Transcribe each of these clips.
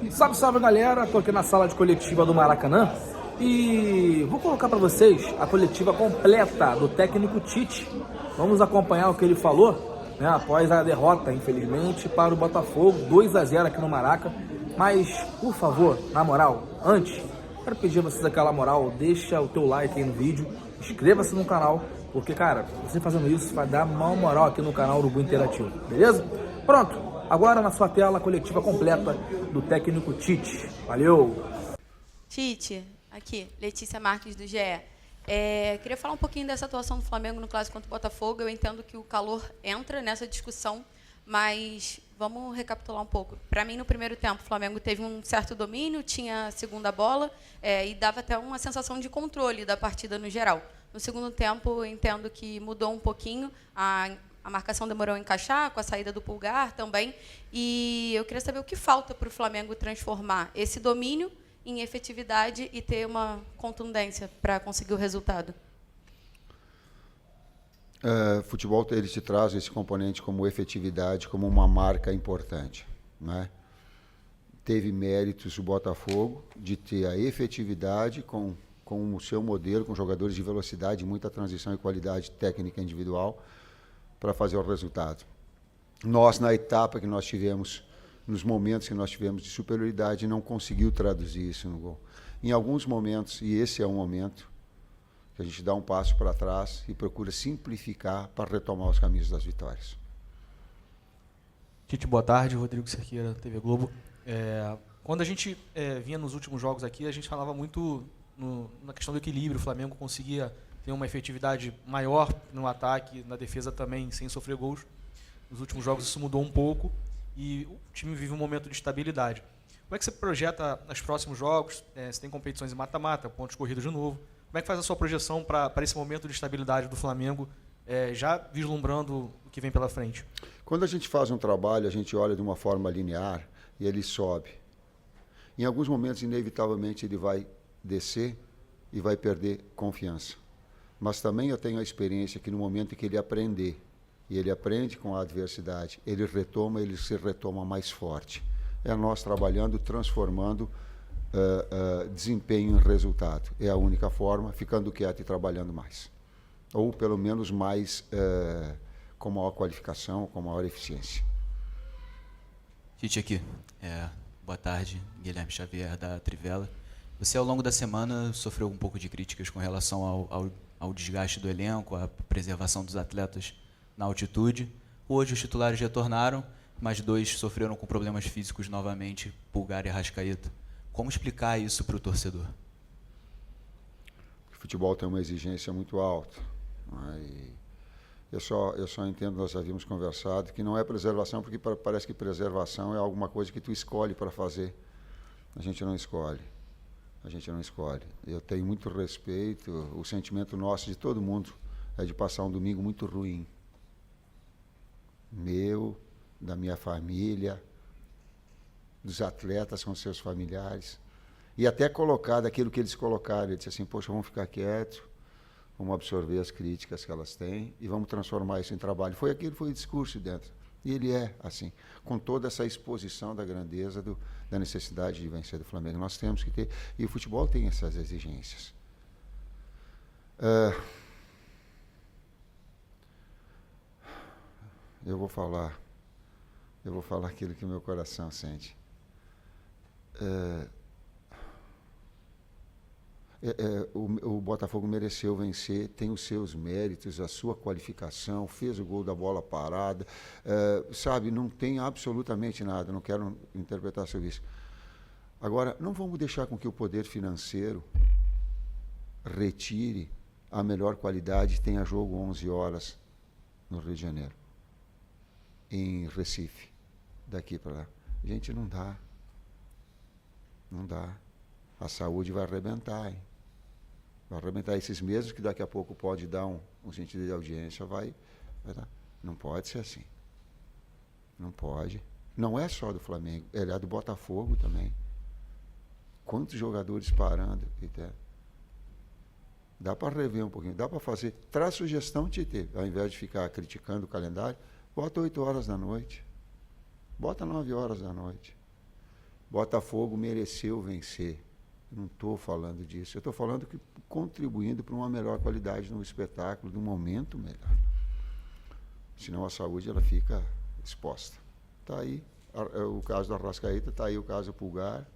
Salve, salve galera, tô aqui na sala de coletiva do Maracanã e vou colocar para vocês a coletiva completa do técnico Tite. Vamos acompanhar o que ele falou, né, após a derrota, infelizmente, para o Botafogo, 2-0 aqui no Maraca. Mas, por favor, na moral, antes, quero pedir a vocês aquela moral, deixa o teu like aí no vídeo, inscreva-se no canal, porque, cara, você fazendo isso vai dar mal moral aqui no canal Urubu Interativo, beleza? Pronto! Agora na sua tela a coletiva completa do técnico Tite. Valeu! Tite, aqui, Letícia Marques do GE. Queria falar um pouquinho dessa atuação do Flamengo no clássico contra o Botafogo. Eu entendo que o calor entra nessa discussão, mas vamos recapitular um pouco. Para mim, no primeiro tempo, o Flamengo teve um certo domínio, tinha a segunda bola e dava até uma sensação de controle da partida no geral. No segundo tempo, eu entendo que mudou um pouquinho, a marcação demorou a encaixar, com a saída do Pulgar também. E eu queria saber o que falta para o Flamengo transformar esse domínio em efetividade e ter uma contundência para conseguir o resultado. Futebol, ele te traz esse componente como efetividade, como uma marca importante, né? Teve méritos o Botafogo de ter a efetividade com o seu modelo, com jogadores de velocidade, muita transição e qualidade técnica individual, para fazer o resultado. Nós, na etapa que nós tivemos, nos momentos que nós tivemos de superioridade, não conseguiu traduzir isso no gol. Em alguns momentos, e esse é um momento, que a gente dá um passo para trás e procura simplificar para retomar os caminhos das vitórias. Tite, boa tarde. Rodrigo Cerqueira, TV Globo. Quando a gente vinha nos últimos jogos aqui, a gente falava muito na questão do equilíbrio. O Flamengo conseguia ter uma efetividade maior no ataque, na defesa também, sem sofrer gols. Nos últimos jogos isso mudou um pouco e o time vive um momento de estabilidade. Como é que você projeta os próximos jogos? Você tem competições em mata-mata, pontos corridos de novo. Como é que faz a sua projeção para esse momento de estabilidade do Flamengo, já vislumbrando o que vem pela frente? Quando a gente faz um trabalho, a gente olha de uma forma linear e ele sobe. Em alguns momentos, inevitavelmente, ele vai descer e vai perder confiança. Mas também eu tenho a experiência que no momento em que ele aprender, e ele aprende com a adversidade, ele se retoma mais forte. É nós trabalhando, transformando desempenho em resultado. É a única forma, ficando quieto e trabalhando mais. Ou pelo menos mais com maior qualificação, com maior eficiência. Tite aqui. Boa tarde, Guilherme Xavier da Trivela. Você ao longo da semana sofreu um pouco de críticas com relação ao desgaste do elenco, à preservação dos atletas na altitude. Hoje os titulares retornaram, mas 2 sofreram com problemas físicos novamente, Pulgar e Arrascaeta. Como explicar isso para o torcedor? O futebol tem uma exigência muito alta. Né? Eu só entendo, nós havíamos conversado, que não é preservação, porque parece que preservação é alguma coisa que tu escolhe para fazer. A gente não escolhe. A gente não escolhe. Eu tenho muito respeito, o sentimento nosso, de todo mundo, é de passar um domingo muito ruim. Meu, da minha família, dos atletas com seus familiares. E até colocar daquilo que eles colocaram. Ele disse assim, poxa, vamos ficar quietos, vamos absorver as críticas que elas têm e vamos transformar isso em trabalho. Foi o discurso dentro. E ele é assim, com toda essa exposição da grandeza da necessidade de vencer do Flamengo. Nós temos que ter, e o futebol tem essas exigências. Eu vou falar aquilo que o meu coração sente. O Botafogo mereceu vencer, tem os seus méritos, a sua qualificação, fez o gol da bola parada, sabe, não tem absolutamente nada, não quero interpretar sobre isso. Agora, não vamos deixar com que o poder financeiro retire a melhor qualidade e tenha jogo 11 horas no Rio de Janeiro, em Recife, daqui para lá. Gente, não dá. Não dá. A saúde vai arrebentar, hein? Vai arrebentar esses mesmos que daqui a pouco pode dar um sentido de audiência, vai dar. Não pode ser assim. Não pode. Não é só do Flamengo, é do Botafogo também. Quantos jogadores parando? Dá para rever um pouquinho, dá para fazer. Traz sugestão, Tite, ao invés de ficar criticando o calendário, bota 8 horas da noite. Bota 9 horas da noite. Botafogo mereceu vencer. Não estou falando disso. Eu estou falando que contribuindo para uma melhor qualidade no espetáculo, de um momento melhor. Senão a saúde ela fica exposta. Está aí o caso do Arrascaeta, está aí o caso do Pulgar.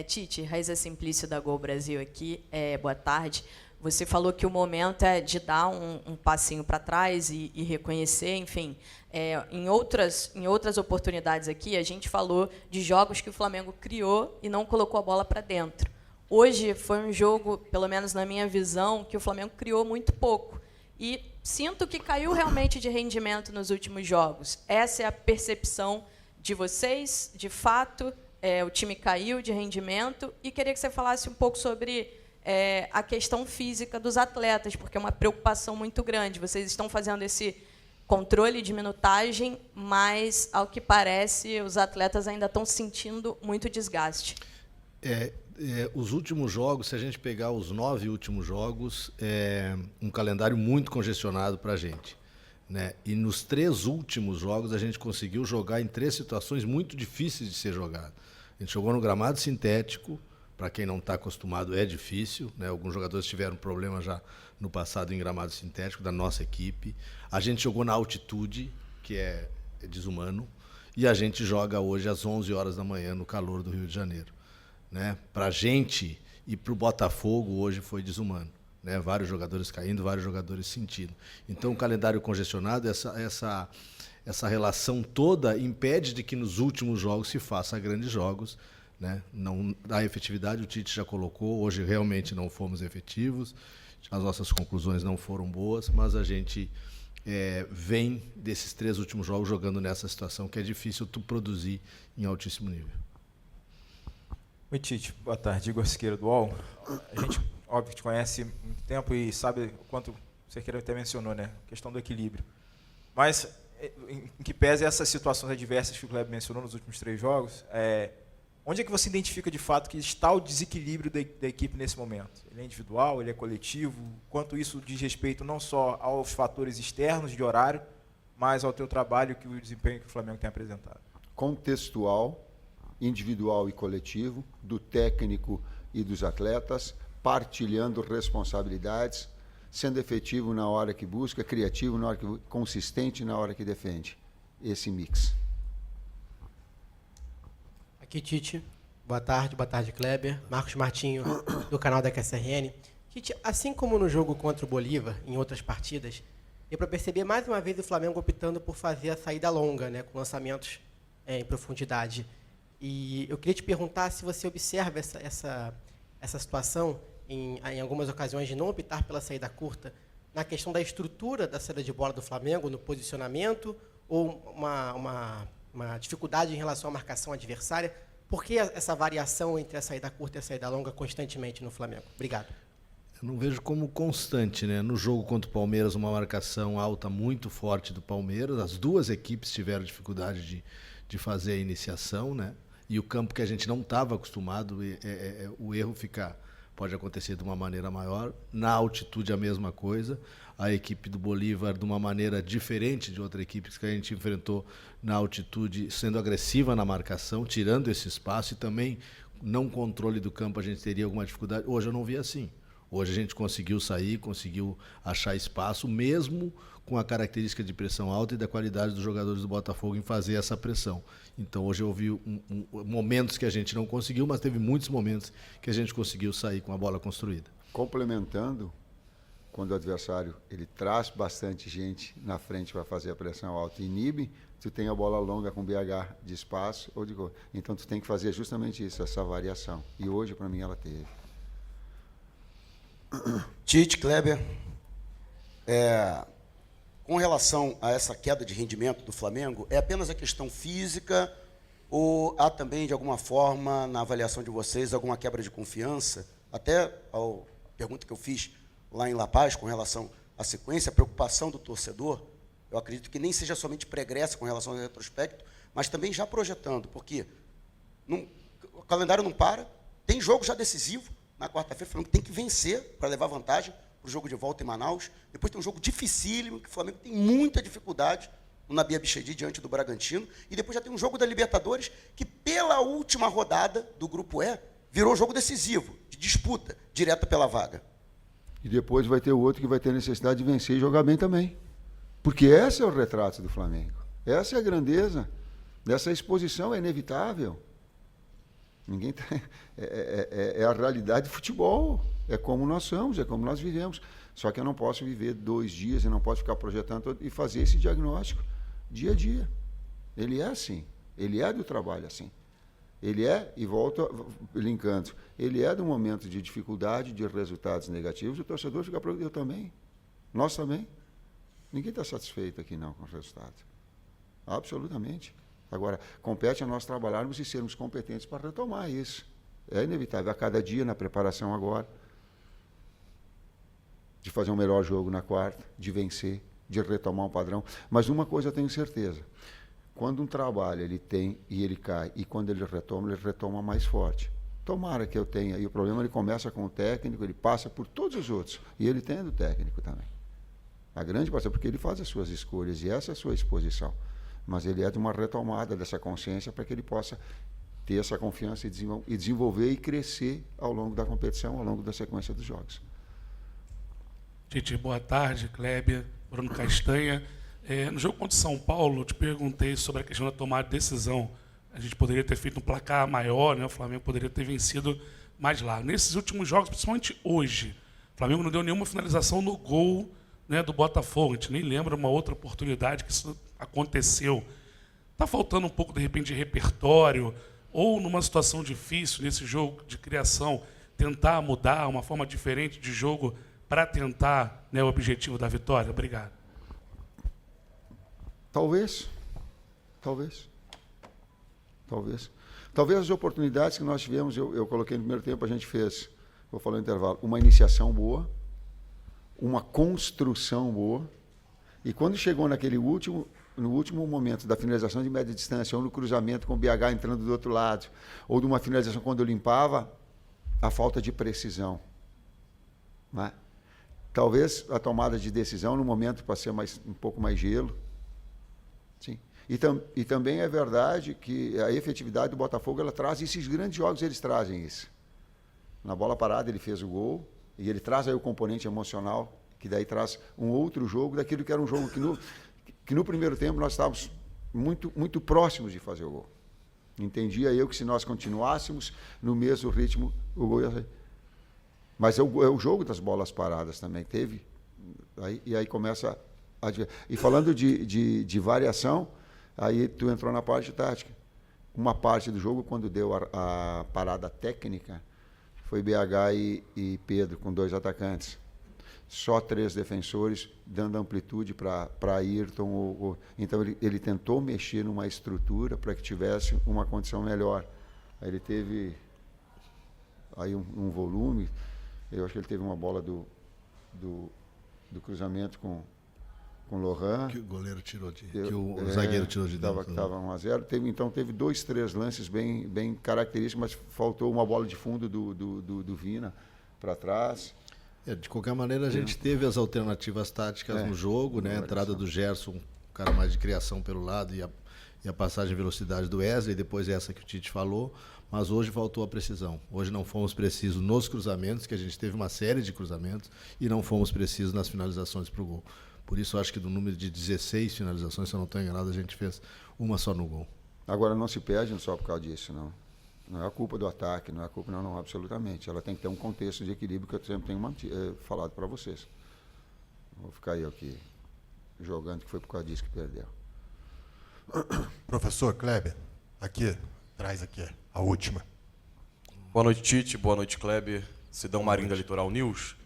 Tite, Raiza Simplício da Gol Brasil aqui. Boa tarde. Você falou que o momento é de dar um passinho para trás e reconhecer, enfim. Em outras oportunidades aqui, a gente falou de jogos que o Flamengo criou e não colocou a bola para dentro. Hoje foi um jogo, pelo menos na minha visão, que o Flamengo criou muito pouco. E sinto que caiu realmente de rendimento nos últimos jogos. Essa é a percepção de vocês, de fato, o time caiu de rendimento. E queria que você falasse um pouco sobre a questão física dos atletas, porque é uma preocupação muito grande. Vocês estão fazendo esse controle de minutagem, mas, ao que parece, os atletas ainda estão sentindo muito desgaste. Os últimos jogos, se a gente pegar os 9 últimos jogos, é um calendário muito congestionado para a gente, né? E nos 3 últimos jogos a gente conseguiu jogar em 3 situações muito difíceis de ser jogado. A gente jogou no gramado sintético, para quem não está acostumado é difícil, né? Alguns jogadores tiveram problema já no passado em gramado sintético da nossa equipe. A gente jogou na altitude, que é desumano, e a gente joga hoje às 11 horas da manhã no calor do Rio de Janeiro. Né? Para a gente e para o Botafogo hoje foi desumano, né? Vários jogadores caindo, vários jogadores sentindo. Então o calendário congestionado, essa relação toda impede de que nos últimos jogos se faça grandes jogos, né? Não, a efetividade o Tite já colocou, hoje realmente não fomos efetivos, as nossas conclusões não foram boas, mas a gente vem desses 3 últimos jogos jogando nessa situação que é difícil tu produzir em altíssimo nível. Oi, Tite. Boa tarde. Igor Siqueira, do UOL. A gente, óbvio, te conhece há muito tempo e sabe o quanto o Siqueira até mencionou, né? A questão do equilíbrio. Mas, em que pese essas situações adversas que o Kleber mencionou nos últimos 3 jogos, onde é que você identifica, de fato, que está o desequilíbrio da equipe nesse momento? Ele é individual, ele é coletivo? Quanto isso diz respeito não só aos fatores externos de horário, mas ao teu trabalho e o desempenho que o Flamengo tem apresentado? Contextual, individual e coletivo, do técnico e dos atletas, partilhando responsabilidades, sendo efetivo na hora que busca, criativo na hora que consistente na hora que defende. Esse mix. Aqui, Tite. Boa tarde, Kleber. Marcos Martinho, do canal da QSRN. Tite, assim como no jogo contra o Bolívar, em outras partidas, deu para perceber mais uma vez o Flamengo optando por fazer a saída longa, né, com lançamentos em profundidade. E eu queria te perguntar se você observa essa situação, em algumas ocasiões, de não optar pela saída curta, na questão da estrutura da saída de bola do Flamengo, no posicionamento, ou uma dificuldade em relação à marcação adversária. Por que essa variação entre a saída curta e a saída longa constantemente no Flamengo? Obrigado. Eu não vejo como constante, né? No jogo contra o Palmeiras, uma marcação alta muito forte do Palmeiras. As 2 equipes tiveram dificuldade de fazer a iniciação, né? E o campo que a gente não estava acostumado, o erro pode acontecer de uma maneira maior. Na altitude, a mesma coisa. A equipe do Bolívar, de uma maneira diferente de outra equipe que a gente enfrentou na altitude, sendo agressiva na marcação, tirando esse espaço, e também, não controle do campo, a gente teria alguma dificuldade. Hoje eu não vi assim. Hoje a gente conseguiu sair, conseguiu achar espaço, mesmo com a característica de pressão alta e da qualidade dos jogadores do Botafogo em fazer essa pressão. Então hoje eu vi momentos que a gente não conseguiu, mas teve muitos momentos que a gente conseguiu sair com a bola construída. Complementando, quando o adversário ele traz bastante gente na frente para fazer a pressão alta e inibe, tu tem a bola longa com BH de espaço ou de gol. Então tu tem que fazer justamente isso, essa variação. E hoje, para mim, ela teve. Tite, Kleber, com relação a essa queda de rendimento do Flamengo, é apenas a questão física ou há também, de alguma forma, na avaliação de vocês, alguma quebra de confiança? Até a pergunta que eu fiz lá em La Paz, com relação à sequência, a preocupação do torcedor, eu acredito que nem seja somente pregressa com relação ao retrospecto, mas também já projetando, porque o calendário não para, tem jogo já decisivo, na quarta-feira o Flamengo tem que vencer para levar vantagem para o jogo de volta em Manaus, depois tem um jogo dificílimo, que o Flamengo tem muita dificuldade no Nabi Abichedi diante do Bragantino, e depois já tem um jogo da Libertadores que, pela última rodada do Grupo E, virou jogo decisivo, de disputa, direta pela vaga. E depois vai ter o outro que vai ter necessidade de vencer e jogar bem também. Porque esse é o retrato do Flamengo. Essa é a grandeza dessa exposição, é inevitável. Ninguém tem, é a realidade do futebol. É como nós somos, é como nós vivemos. Só que eu não posso viver 2 dias e não posso ficar projetando e fazer esse diagnóstico dia a dia. Ele é assim. Ele é do trabalho assim. Ele é, e volto linkando, ele é do momento de dificuldade, de resultados negativos, o torcedor fica preocupado, eu também. Nós também. Ninguém está satisfeito aqui não com o resultado. Absolutamente. Agora, compete a nós trabalharmos e sermos competentes para retomar isso. É inevitável, a cada dia na preparação agora, de fazer um melhor jogo na quarta, de vencer, de retomar um padrão. Mas uma coisa eu tenho certeza, quando um trabalho ele tem e ele cai, e quando ele retoma mais forte. Tomara que eu tenha, e o problema ele começa com o técnico, ele passa por todos os outros, e ele tem do técnico também. A grande parte, porque ele faz as suas escolhas, e essa é a sua exposição. Mas ele é de uma retomada dessa consciência para que ele possa ter essa confiança e desenvolver e crescer ao longo da competição, ao longo da sequência dos jogos. Tite, boa tarde, Kleber, Bruno Castanha. No jogo contra o São Paulo, eu te perguntei sobre a questão da tomada de decisão. A gente poderia ter feito um placar maior, né? O Flamengo poderia ter vencido mais lá. Nesses últimos jogos, principalmente hoje, o Flamengo não deu nenhuma finalização no gol, né, do Botafogo. A gente nem lembra uma outra oportunidade que isso aconteceu. Está faltando um pouco, de repente, de repertório, ou numa situação difícil, nesse jogo de criação, tentar mudar uma forma diferente de jogo para tentar, né, o objetivo da vitória? Obrigado. Talvez. Talvez as oportunidades que nós tivemos, eu coloquei no primeiro tempo, a gente fez, vou falar no intervalo, uma iniciação boa, uma construção boa, e quando chegou no último momento da finalização de média distância, ou no cruzamento com o BH entrando do outro lado, ou de uma finalização quando eu limpava, a falta de precisão. Né? Talvez a tomada de decisão no momento para ser um pouco mais gelo. Sim. E também é verdade que a efetividade do Botafogo, ela traz esses grandes jogos, eles trazem isso. Na bola parada ele fez o gol, e ele traz aí o componente emocional, que daí traz um outro jogo, daquilo que era um jogo que no primeiro tempo nós estávamos muito, muito próximos de fazer o gol. Entendia eu que se nós continuássemos no mesmo ritmo, o gol ia sair. Mas é o jogo das bolas paradas também, teve. E aí começa a... E falando de variação, aí tu entrou na parte tática. Uma parte do jogo, quando deu a parada técnica, foi BH e Pedro, com 2 atacantes. Só 3 defensores, dando amplitude para Ayrton. Então, ele tentou mexer numa estrutura para que tivesse uma condição melhor. Aí ele teve aí um volume. Eu acho que ele teve uma bola do cruzamento com o Lohan. Que o goleiro tirou que o zagueiro tirou de dentro. Estava 1-0. Então teve 2, 3 lances bem característicos, mas faltou uma bola de fundo do Vina para trás. De qualquer maneira, a gente teve as alternativas táticas no jogo, né? A entrada do Gerson, um cara mais de criação pelo lado, e a passagem de velocidade do Wesley, depois essa que o Tite falou, mas hoje faltou a precisão. Hoje não fomos precisos nos cruzamentos, que a gente teve uma série de cruzamentos, e não fomos precisos nas finalizações para o gol. Por isso, acho que do número de 16 finalizações, se eu não estou enganado, a gente fez uma só no gol. Agora, não se perde só por causa disso, não. Não é a culpa do ataque, não é a culpa, não, absolutamente. Ela tem que ter um contexto de equilíbrio que eu sempre tenho falado para vocês. Não vou ficar eu aqui jogando que foi por causa disso que perdeu. Professor Kleber, traz aqui a última. Boa noite, Tite. Boa noite, Kleber. Sidão Marinho da Litoral News.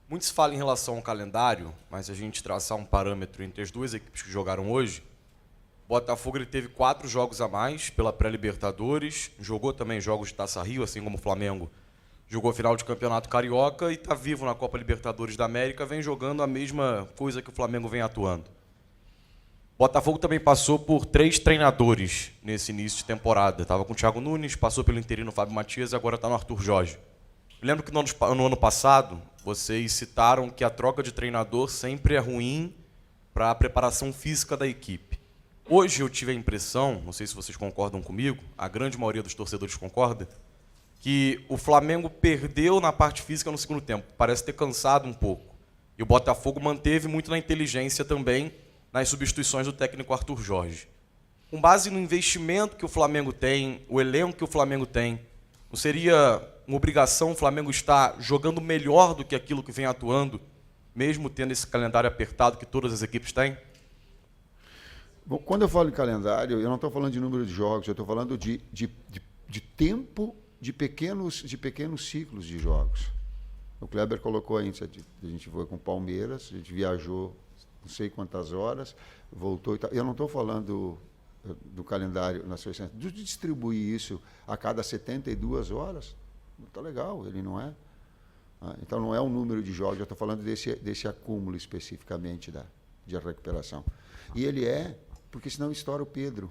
Muito se fala em relação ao calendário, mas se a gente traçar um parâmetro entre as 2 equipes que jogaram hoje, Botafogo ele teve 4 jogos a mais pela pré-Libertadores, jogou também jogos de Taça Rio, assim como o Flamengo jogou a final de Campeonato Carioca e está vivo na Copa Libertadores da América, vem jogando a mesma coisa que o Flamengo vem atuando. Botafogo também passou por 3 treinadores nesse início de temporada. Estava com o Thiago Nunes, passou pelo interino Fábio Matias e agora está no Arthur Jorge. Eu lembro que no ano passado vocês citaram que a troca de treinador sempre é ruim para a preparação física da equipe. Hoje eu tive a impressão, não sei se vocês concordam comigo, a grande maioria dos torcedores concorda, que o Flamengo perdeu na parte física no segundo tempo. Parece ter cansado um pouco. E o Botafogo manteve muito na inteligência também nas substituições do técnico Arthur Jorge. Com base no investimento que o Flamengo tem, o elenco que o Flamengo tem, não seria uma obrigação o Flamengo estar jogando melhor do que aquilo que vem atuando, mesmo tendo esse calendário apertado que todas as equipes têm? Bom, quando eu falo em calendário, eu não estou falando de número de jogos, eu estou falando de tempo de pequenos ciclos de jogos. O Kleber colocou aí, a gente foi com o Palmeiras, a gente viajou não sei quantas horas, voltou e tal. Eu não estou falando do calendário na sua essência, de distribuir isso a cada 72 horas, está legal, ele não é. Então não é um número de jogos, eu estou falando desse acúmulo especificamente de recuperação. E ele porque senão estoura o Pedro.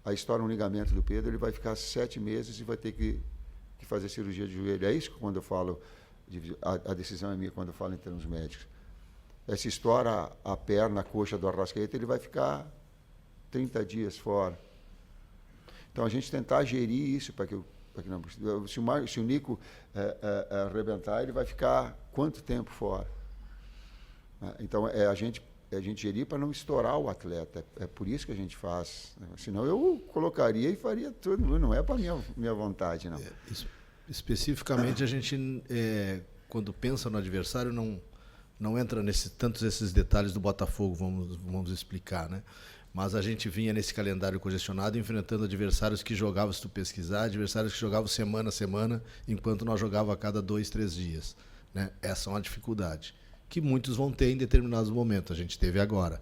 Aí estoura um ligamento do Pedro, ele vai ficar 7 meses e vai ter que fazer cirurgia de joelho. É isso que quando eu falo, a decisão é minha quando eu falo em termos médicos. Se estoura a perna, a coxa do Arrascaeta, ele vai ficar 30 dias fora. Então a gente tentar gerir isso para que não. Se o Nico arrebentar, ele vai ficar quanto tempo fora? Então a gente gerir para não estourar o atleta. É por isso que a gente faz. Senão eu colocaria e faria tudo. Não é para minha vontade, não. Especificamente, a gente, quando pensa no adversário, não entra tantos esses detalhes do Botafogo, vamos explicar, né? Mas a gente vinha nesse calendário congestionado enfrentando adversários que jogavam, se tu pesquisar, adversários que jogavam semana a semana, enquanto nós jogávamos a cada 2, 3 dias. Né? Essa é uma dificuldade que muitos vão ter em determinados momentos. A gente teve agora.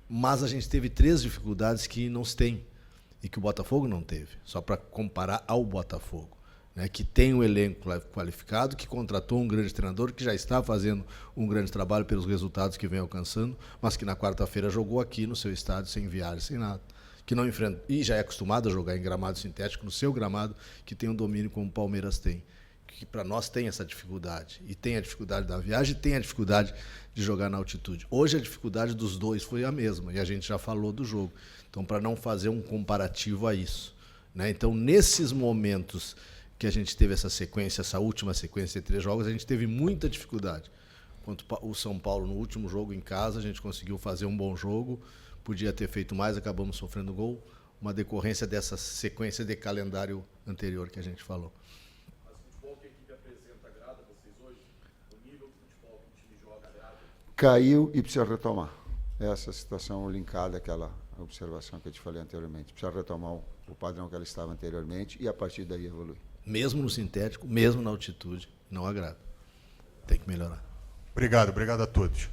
Mas a gente teve 3 dificuldades que não se tem e que o Botafogo não teve, só para comparar ao Botafogo. Né, que tem um elenco qualificado, que contratou um grande treinador, que já está fazendo um grande trabalho pelos resultados que vem alcançando, mas que na quarta-feira jogou aqui no seu estádio, sem viagem, sem nada. Que não enfrenta, e já é acostumado a jogar em gramado sintético, no seu gramado, que tem um domínio como o Palmeiras tem. Que para nós tem essa dificuldade. E tem a dificuldade da viagem, e tem a dificuldade de jogar na altitude. Hoje a dificuldade dos dois foi a mesma, e a gente já falou do jogo. Então, para não fazer um comparativo a isso. Né? Então, nesses momentos que a gente teve essa última sequência de 3 jogos, a gente teve muita dificuldade. Quanto o São Paulo, no último jogo em casa, a gente conseguiu fazer um bom jogo, podia ter feito mais, acabamos sofrendo gol, uma decorrência dessa sequência de calendário anterior que a gente falou. Mas o futebol que a equipe apresenta agrada vocês hoje? O nível do futebol que o time joga agrada? Caiu e precisa retomar. Essa situação linkada àquela observação que eu te falei anteriormente. Precisa retomar o padrão que ela estava anteriormente e a partir daí evoluir. Mesmo no sintético, mesmo na altitude, não agrada. Tem que melhorar. Obrigado a todos.